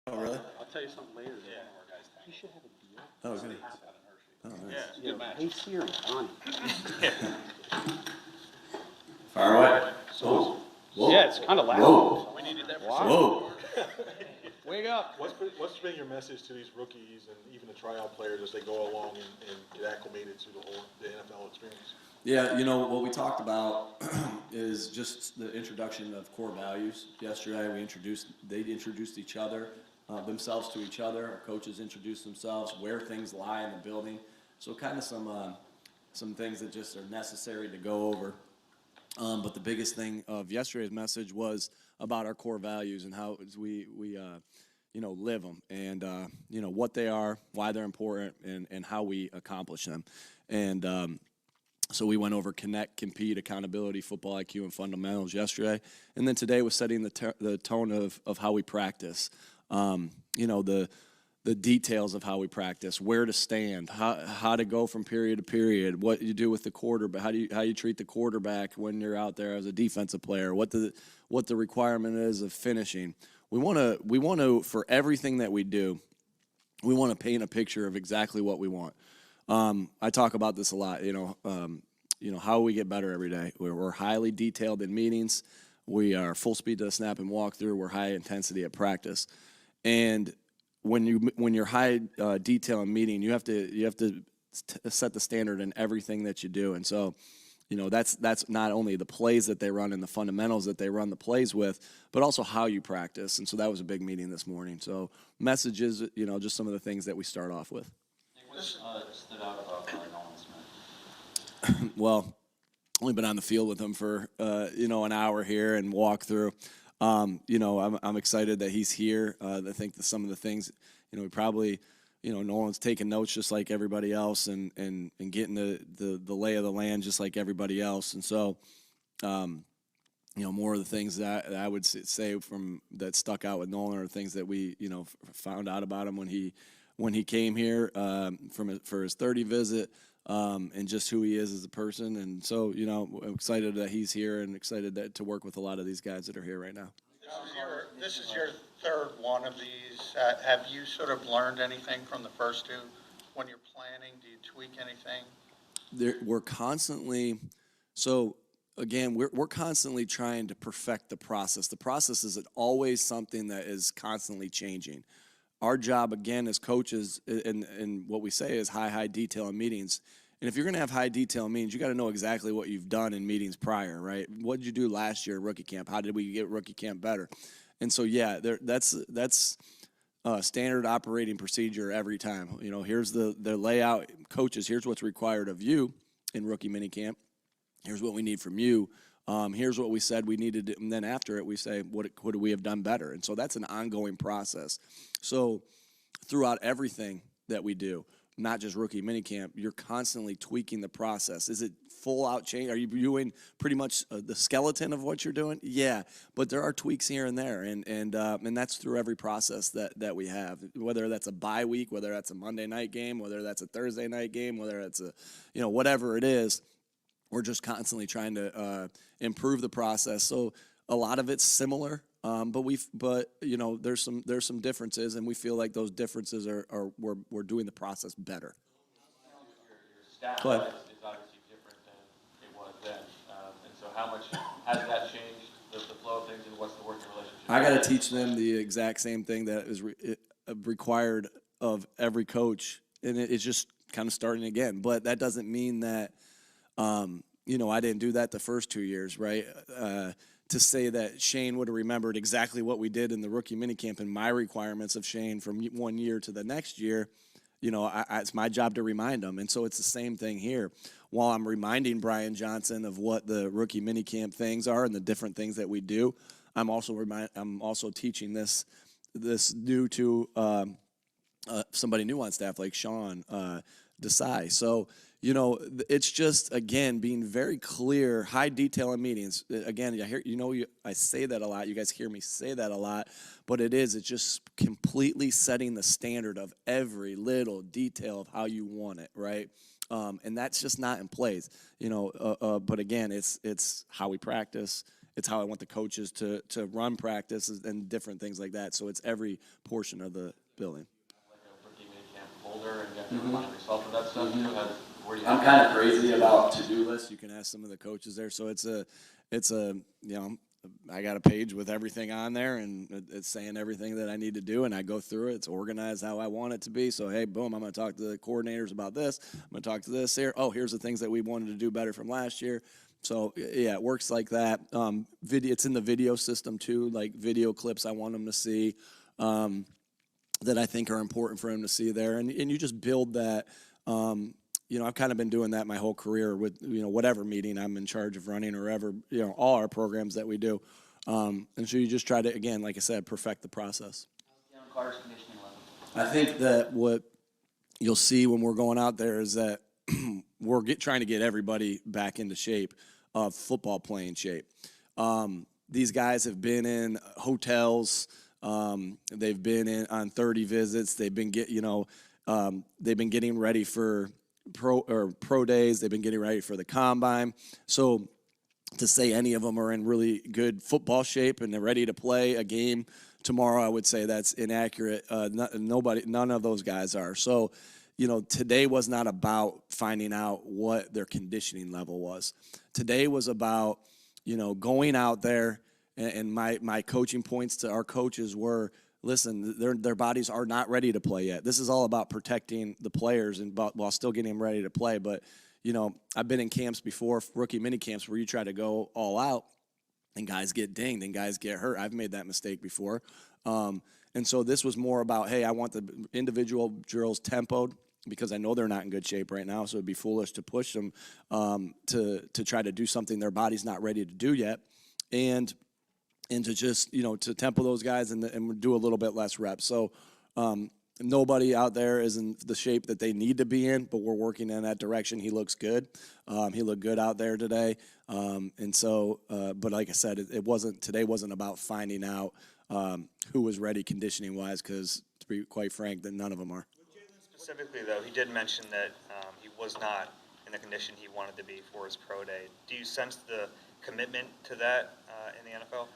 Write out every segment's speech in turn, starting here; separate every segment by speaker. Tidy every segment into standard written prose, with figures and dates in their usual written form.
Speaker 1: Oh, really?
Speaker 2: I'll tell you something later.
Speaker 3: Yeah.
Speaker 2: You should have a deal.
Speaker 1: Oh, good. Oh, nice.
Speaker 3: Yeah, it's a good match.
Speaker 2: Hey Siri, on.
Speaker 1: Fire away.
Speaker 2: So,
Speaker 1: Whoa.
Speaker 2: yeah, it's kind of loud.
Speaker 1: Whoa.
Speaker 3: We needed that for
Speaker 2: Wow.
Speaker 1: Whoa.
Speaker 2: Wake up.
Speaker 4: What's been your message to these rookies and even the tryout players as they go along and get acclimated to the NFL experience?
Speaker 1: Yeah, what we talked about is just the introduction of core values. Yesterday, they introduced each other, themselves to each other. Our coaches introduced themselves, where things lie in the building. So kind of some things that just are necessary to go over. But the biggest thing of yesterday's message was about our core values and how we live them and, what they are, why they're important, and how we accomplish them. And so we went over connect, compete, accountability, football IQ, and fundamentals yesterday. And then today was setting the tone of how we practice. The details of how we practice, where to stand, how to go from period to period, what you do with the quarterback, how you treat the quarterback when you're out there as a defensive player, what the requirement is of finishing. We want to for everything that we do, we want to paint a picture of exactly what we want. I talk about this a lot, how we get better every day. We're highly detailed in meetings. We are full speed to the snap and walk through. We're high intensity at practice. And when you're high detail in meeting, you have to set the standard in everything that you do. And so, that's not only the plays that they run and the fundamentals that they run the plays with, but also how you practice. And so that was a big meeting this morning. So messages, just some of the things that we start off with.
Speaker 3: What stood out about Nolan Smith?
Speaker 1: Well, only been on the field with him for an hour here and walk through. I'm excited that he's here. I think that some of the things, we probably, Nolan's taking notes just like everybody else and getting the lay of the land just like everybody else. And so, more of the things that I would say from that stuck out with Nolan are things that we, found out about him when he came here for his 30 visit. And just who he is as a person. And so, I'm excited that he's here and excited to work with a lot of these guys that are here right now.
Speaker 5: This is your third one of these. Have you sort of learned anything from the first two when you're planning? Do you tweak anything?
Speaker 1: We're constantly, so again, we're constantly trying to perfect the process. The process is always something that is constantly changing. Our job, again, as coaches, and what we say is high detail in meetings. And if you're going to have high detail in meetings, you got to know exactly what you've done in meetings prior, right? What did you do last year at Rookie Camp? How did we get Rookie Camp better? And so, yeah, that's standard operating procedure every time. Here's the layout. Coaches, here's what's required of you in Rookie Minicamp. Here's what we need from you. Here's what we said we needed, and then after it, we say, what could we have done better? And so that's an ongoing process. So throughout everything that we do, not just Rookie Minicamp, you're constantly tweaking the process. Is it full-out change? Are you doing pretty much the skeleton of what you're doing? Yeah, but there are tweaks here and there, and that's through every process that we have, whether that's a bye week, whether that's a Monday night game, whether that's a Thursday night game, whether it's whatever it is. We're just constantly trying to improve the process. So a lot of it's similar, but there's some differences, and we feel like those differences we're doing the process better.
Speaker 3: Your staff is obviously different than it was then, and so how much has that changed the flow of things, and what's the working relationship?
Speaker 1: I got to teach them the exact same thing that is required of every coach, and it's just kind of starting again. But that doesn't mean that. I didn't do that the first 2 years, right? To say that Shane would have remembered exactly what we did in the rookie minicamp and my requirements of Shane from 1 year to the next year, it's my job to remind him. And so it's the same thing here. While I'm reminding Brian Johnson of what the rookie minicamp things are and the different things that we do, I'm also teaching this new to somebody new on staff like Sean Desai. So, it's just, again, being very clear, high detail in meetings. Again, I say that a lot. You guys hear me say that a lot. But it's just completely setting the standard of every little detail of how you want it, right? And that's just not in place. But again, it's how we practice. It's how I want the coaches to run practices and different things like that. So it's every portion of the building.
Speaker 3: Like a rookie mini camp folder, and you have to remind yourself of that stuff too. Where do you
Speaker 1: I'm
Speaker 3: have
Speaker 1: kind of crazy about to-do lists. You can ask some of the coaches there. So it's a, you know, I got a page with everything on there, and it's saying everything that I need to do, and I go through it. It's organized how I want it to be. So, hey, boom, I'm going to talk to the coordinators about this. I'm going to talk to this here. Oh, here's the things that we wanted to do better from last year. So, yeah, it works like that. It's in the video system, too, like video clips I want them to see that I think are important for them to see there. And you just build that. You know, I've kind of been doing that my whole career with, you know, whatever meeting I'm in charge of running or ever, you know, all our programs that we do. And so you just try to, again, like I said, perfect the process.
Speaker 2: Carter's conditioning level.
Speaker 1: I think that what you'll see when we're going out there is that we're trying to get everybody back into shape, football playing shape. These guys have been in hotels. They've been on 30 visits. They've been they've been getting ready for pro days. They've been getting ready for the combine. So to say any of them are in really good football shape and they're ready to play a game tomorrow, I would say that's inaccurate. None of those guys are. So, you know, today was not about finding out what their conditioning level was. Today was about, you know, going out there, and my coaching points to our coaches were, listen, their bodies are not ready to play yet. This is all about protecting the players and while still getting them ready to play. But, you know, I've been in camps before, rookie mini camps, where you try to go all out and guys get dinged and guys get hurt. I've made that mistake before. And so this was more about, hey, I want the individual drills tempoed because I know they're not in good shape right now. So it'd be foolish to push them to try to do something their body's not ready to do yet. And to just, you know, to tempo those guys and do a little bit less reps. So nobody out there is in the shape that they need to be in, but we're working in that direction. He looks good. He looked good out there today. And so, but like I said, today wasn't about finding out who was ready conditioning-wise, because to be quite frank, that none of them are.
Speaker 6: Specifically, though, he did mention that he was not in the condition he wanted to be for his pro day. Do you sense the commitment to that in the NFL?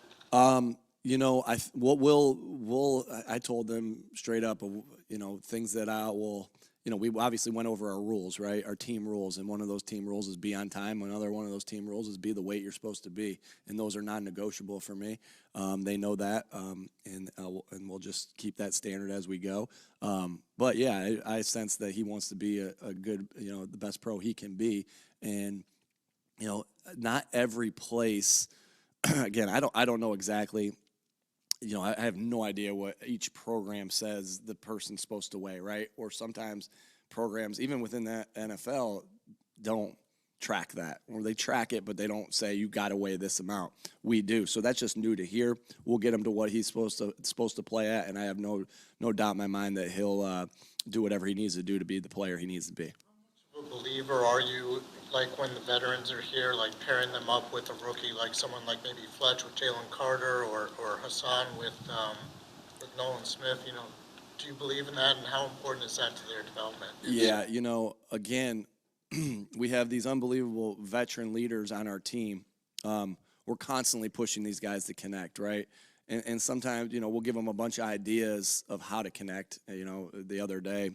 Speaker 1: You know, I told them straight up, you know, things that I will, you know, we obviously went over our rules, right? Our team rules. And one of those team rules is be on time. Another one of those team rules is be the weight you're supposed to be. And those are non-negotiable for me. They know that. And we'll just keep that standard as we go. But yeah, I sense that he wants to be a good, you know, the best pro he can be. And, you know, not every place, again, I don't know exactly. You know, I have no idea what each program says the person's supposed to weigh, right? Or sometimes programs, even within the NFL, don't track that. Or they track it, but they don't say you got to weigh this amount. We do. So that's just new to here. We'll get him to what he's supposed to play at, and I have no doubt in my mind that he'll do whatever he needs to do to be the player he needs to be.
Speaker 7: A believer are you, like when the veterans are here, like pairing them up with a rookie, like someone like maybe Fletch with Jalen Carter or Hassan with Nolan Smith? You know, do you believe in that, and how important is that to their development?
Speaker 1: Yeah, you know, again, we have these unbelievable veteran leaders on our team. We're constantly pushing these guys to connect, right? And sometimes, you know, we'll give them a bunch of ideas of how to connect. You know, the other day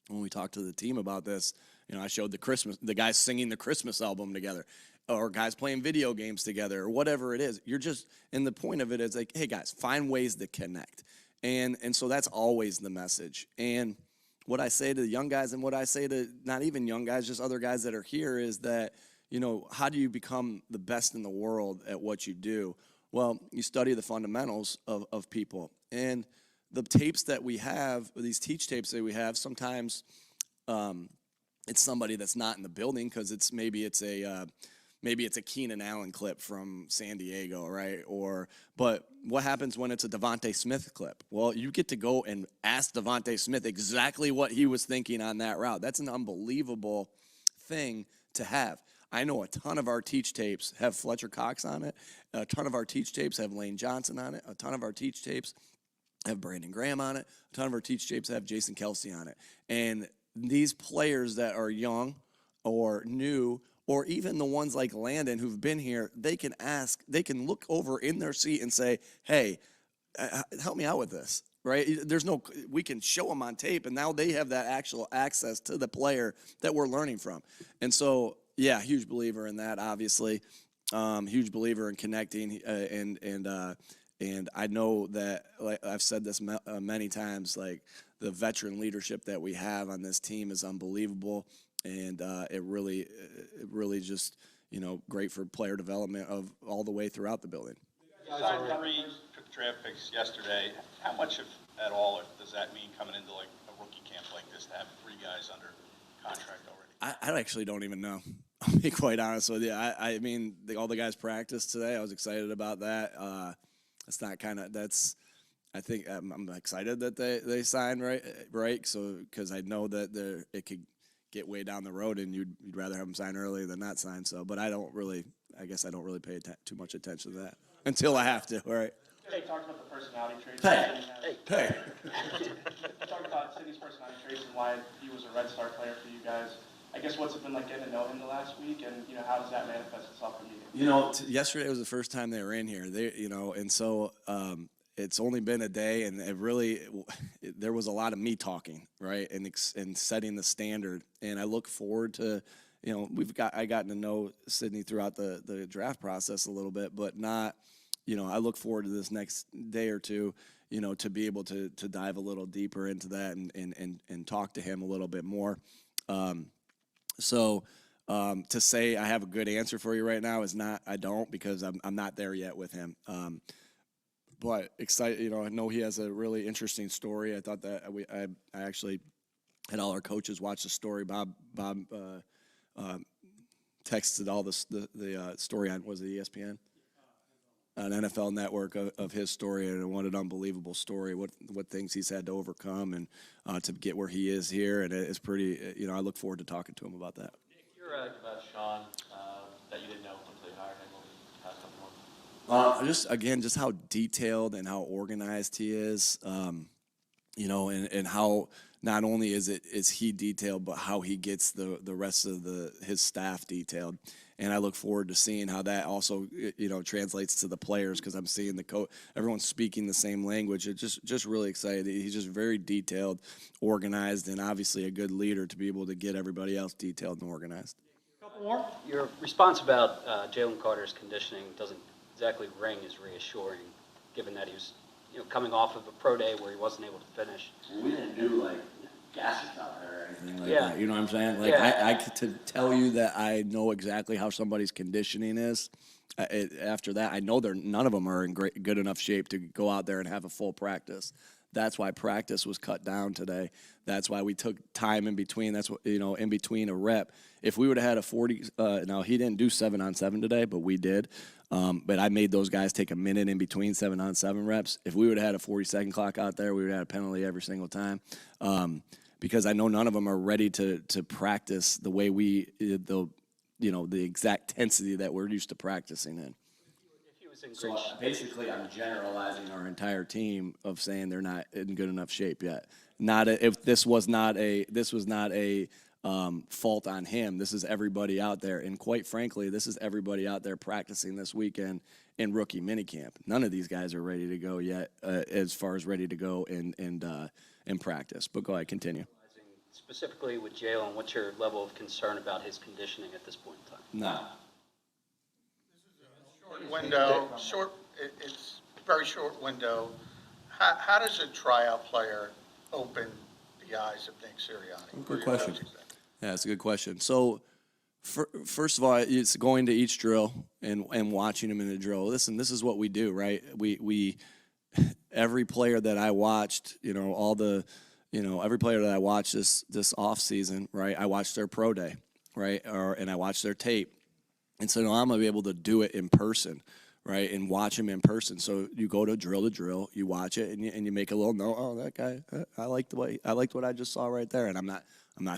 Speaker 1: when we talked to the team about this, you know, I showed the guys singing the Christmas album together, or guys playing video games together, or whatever it is. You're just, and the point of it is like, hey guys, find ways to connect. And so that's always the message. And what I say to the young guys, and what I say to not even young guys, just other guys that are here, is that, you know, how do you become the best in the world at what you do? Well, you study the fundamentals of people. And the tapes that we have, these teach tapes that we have, sometimes it's somebody that's not in the building because maybe it's a Keenan Allen clip from San Diego, right? But what happens when it's a Devontae Smith clip? Well, you get to go and ask Devontae Smith exactly what he was thinking on that route. That's an unbelievable thing to have. I know a ton of our teach tapes have Fletcher Cox on it. A ton of our teach tapes have Lane Johnson on it. A ton of our teach tapes have Brandon Graham on it. A ton of our teach tapes have Jason Kelsey on it. And these players that are young or new or even the ones like Landon who've been here, they can look over in their seat and say, hey, help me out with this, right? We can show them on tape, and now they have that actual access to the player that we're learning from. And so, yeah, huge believer in that, obviously. Huge believer in connecting, and I know that, like I've said this many times, like the veteran leadership that we have on this team is unbelievable, and it really just, great for player development of all the way throughout the building.
Speaker 8: You signed 3 draft picks yesterday. How much at all does that mean coming into like a rookie camp like this to have 3 guys under contract already?
Speaker 1: I actually don't even know. I'll be quite honest with you. I mean, all the guys practiced today. I was excited about that. I think I'm excited that they signed right. So because I know that it could get way down the road, and you'd rather have them sign early than not sign. So, but I don't really pay too much attention to that until I have to. All right.
Speaker 3: Hey, talked about the personality traits.
Speaker 1: Hey.
Speaker 3: Talked about Sidney's personality traits and why he was a Red Star player for you guys. I guess what's it been like getting to know him the last week, and how does that manifest itself for you?
Speaker 1: Yesterday was the first time they were in here. And so it's only been a day, and there was a lot of me talking, right, and setting the standard. And I look forward to, I gotten to know Sidney throughout the draft process a little bit, but not, I look forward to this next day or two, to be able to dive a little deeper into that and talk to him a little bit more. So to say I have a good answer for you right now I don't, because I'm not there yet with him. But excited, I know he has a really interesting story. I thought that I actually had all our coaches watch the story. Bob texted all the story on, was it ESPN? On NFL Network of his story, and what an unbelievable story, what things he's had to overcome and to get where he is here, and it's pretty, I look forward to talking to him about that.
Speaker 3: Nick, you're right about Sean, that you didn't know until you hired him over the past couple months.
Speaker 1: Just how detailed and how organized he is, and how not only is he detailed, but how he gets the rest of his staff detailed. And I look forward to seeing how that also, translates to the players, because I'm seeing everyone's speaking the same language. It's just really excited. He's just very detailed, organized, and obviously a good leader to be able to get everybody else detailed and organized.
Speaker 2: Couple more. Your response about Jalen Carter's conditioning doesn't exactly ring as reassuring, given that he was, coming off of a pro day where he wasn't able to finish.
Speaker 1: We didn't do gases out there or anything like
Speaker 2: Yeah.
Speaker 1: that. You know what I'm saying?
Speaker 2: Yeah.
Speaker 1: To tell you that I know exactly how somebody's conditioning is. After that, I know none of them are in good enough shape to go out there and have a full practice. That's why practice was cut down today. That's why we took time in between. That's what, in between a rep. If we would have had a 40, now he didn't do 7-on-7 today, but we did. But I made those guys take a minute in between 7-on-7 reps. If we would have had a 40-second clock out there, we would have had a penalty every single time. Because I know none of them are ready to practice the way the exact intensity that we're used to practicing in.
Speaker 2: If he was in
Speaker 1: So
Speaker 2: great shape.
Speaker 1: basically, I'm generalizing our entire team of saying they're not in good enough shape yet. This was not a fault on him. This is everybody out there, and quite frankly, this is everybody out there practicing this weekend in rookie minicamp. None of these guys are ready to go yet, as far as ready to go in practice. But go ahead, continue.
Speaker 2: Specifically with Jalen, what's your level of concern about his conditioning at this point in time?
Speaker 1: No.
Speaker 5: Window, it's a very short window. How does a tryout player open the eyes of Nick Sirianni?
Speaker 1: Good question. Yeah, that's a good question. So, first of all, it's going to each drill and watching them in the drill. Listen, this is what we do, right? We every player that I watched, every player that I watched this off season, right? I watched their pro day, right? And I watched their tape, and so now I'm gonna be able to do it in person, right? And watch them in person. So you go to drill, you watch it, and you make a little note. Oh, that guy, I liked what I just saw right there. And I'm not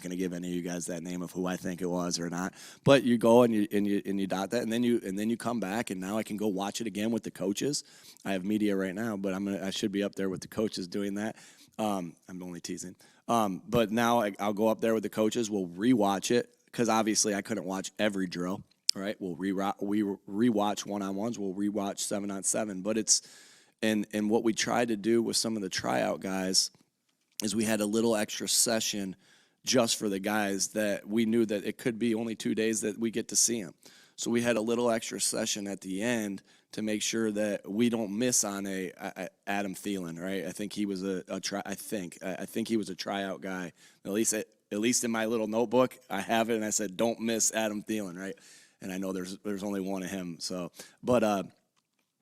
Speaker 1: going to give any of you guys that name of who I think it was or not. But you go and you dot that, and then you come back, and now I can go watch it again with the coaches. I have media right now, but I should be up there with the coaches doing that. I'm only teasing. But now I'll go up there with the coaches. We'll rewatch it, because obviously I couldn't watch every drill. Right, we rewatch one-on-ones, we'll rewatch 7-on-7, but it's and what we tried to do with some of the tryout guys is we had a little extra session just for the guys that we knew that it could be only 2 days that we get to see them. So we had a little extra session at the end to make sure that we don't miss on a Adam Thielen, right? I think he was I think he was a tryout guy. At least in my little notebook, I have it, and I said, don't miss Adam Thielen, right? And I know there's only one of him. So, but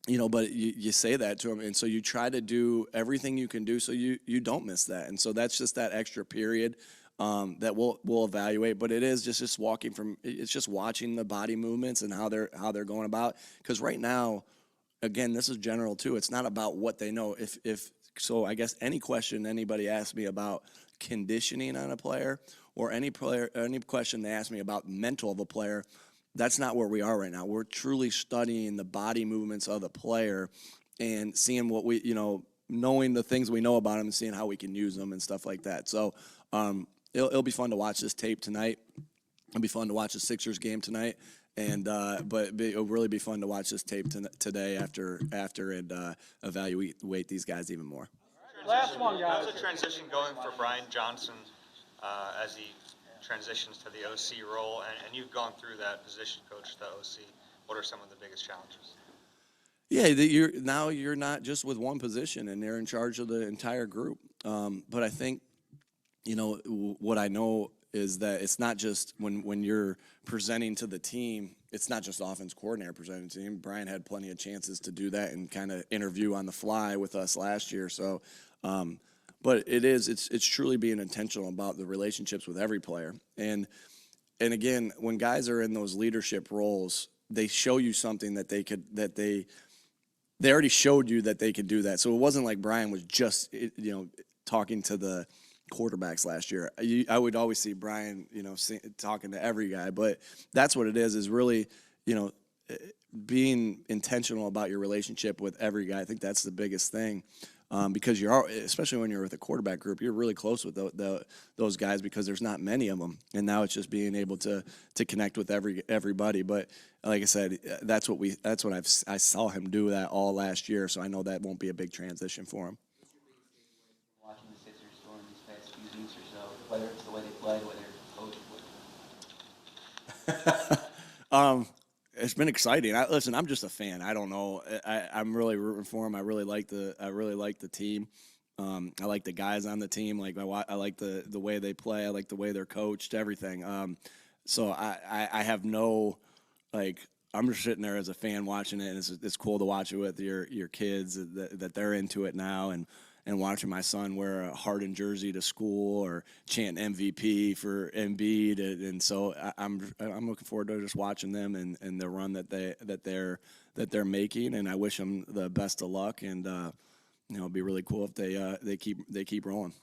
Speaker 1: you say that to him, and so you try to do everything you can do so you don't miss that. And so that's just that extra period that we'll evaluate. But it is just walking from. It's just watching the body movements and how they're going about. Because right now, again, this is general too. It's not about what they know. If so, I guess any question anybody asks me about conditioning on a player, or any question they ask me about mental of a player, that's not where we are right now. We're truly studying the body movements of the player and seeing what we, knowing the things we know about him and seeing how we can use them and stuff like that. So it'll be fun to watch this tape tonight. It'll be fun to watch the Sixers game tonight. And but it'll really be fun to watch this tape today after and evaluate these guys even more.
Speaker 2: Last one, guys.
Speaker 6: How's the transition going for Brian Johnson as he transitions to the OC role? And you've gone through that position, coach, the OC. What are some of the biggest challenges?
Speaker 1: Yeah, you're not just with one position, and they're in charge of the entire group. But I think, what I know is that it's not just when you're presenting to the team, it's not just offense coordinator presenting to the team. Brian had plenty of chances to do that and kind of interview on the fly with us last year. So, but it's truly being intentional about the relationships with every player. And again, when guys are in those leadership roles, they show you something that they already showed you that they could do that. So it wasn't like Brian was just, talking to the quarterbacks last year. I would always see Brian, talking to every guy, but that's what it is really, being intentional about your relationship with every guy. I think that's the biggest thing. Because especially when you're with a quarterback group, you're really close with those guys because there's not many of them. And now it's just being able to connect with everybody. But like I said, that's what I saw him do that all last year. So I know that won't be a big transition for him.
Speaker 9: Watching the Sixers during these past few weeks or so, whether it's the way they play, whether it's coached.
Speaker 1: It's been exciting. Listen, I'm just a fan. I don't know. I'm really rooting for him. I really like the team. I like the guys on the team. I like the way they play. I like the way they're coached. Everything. So I have no I'm just sitting there as a fan watching it. And it's cool to watch it with your kids that they're into it now and watching my son wear a Harden jersey to school or chant MVP for Embiid, and so I'm looking forward to just watching them and the run that they're making, and I wish them the best of luck, and it'd be really cool if they keep rolling.